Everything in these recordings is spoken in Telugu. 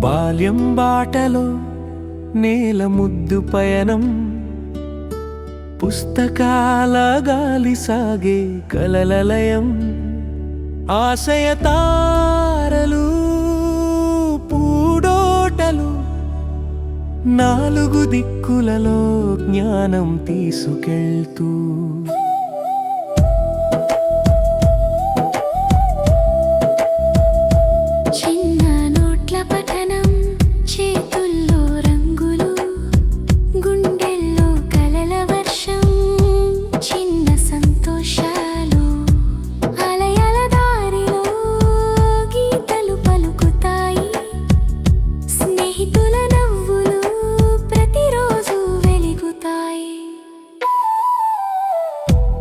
బాల్యం బాటలో నేల ముద్దు పయనం, పుస్తకాల గాలి సాగే కలలలయం, ఆశయ తారలు పూడోటలు, నాలుగు దిక్కులలో జ్ఞానం తీసుకెళ్తూ.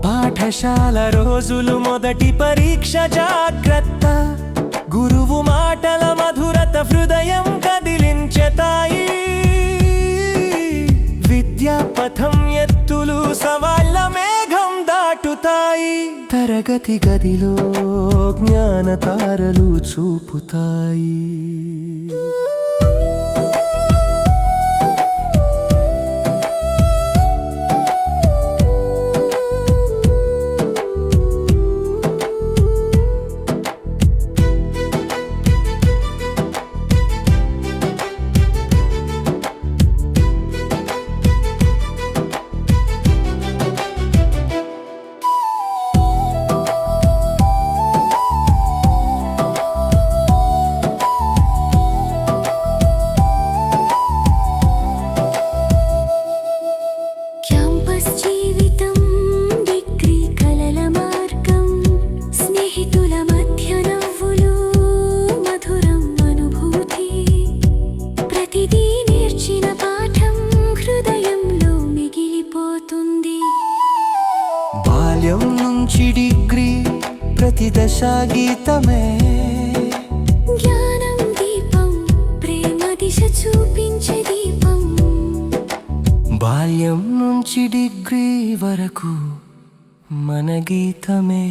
పాఠశాల రోజులు మొదటి పరీక్ష జాగ్రత్త, గురువు మాటల మధురత హృదయం కదిలించెతాయి. విద్యాపథం ఎత్తులు సవాళ్ళ మేఘం దాటుతాయి, తరగతి గదిలో జ్ఞాన తారలు చూపుతాయి. బాల్యం నుంచి డిగ్రీ ప్రతి దశ గీతమే, జ్ఞానం దీపం ప్రేమ దిశ చూపించే దీపం. బాల్యం నుంచి డిగ్రీ వరకు మన గీతమే.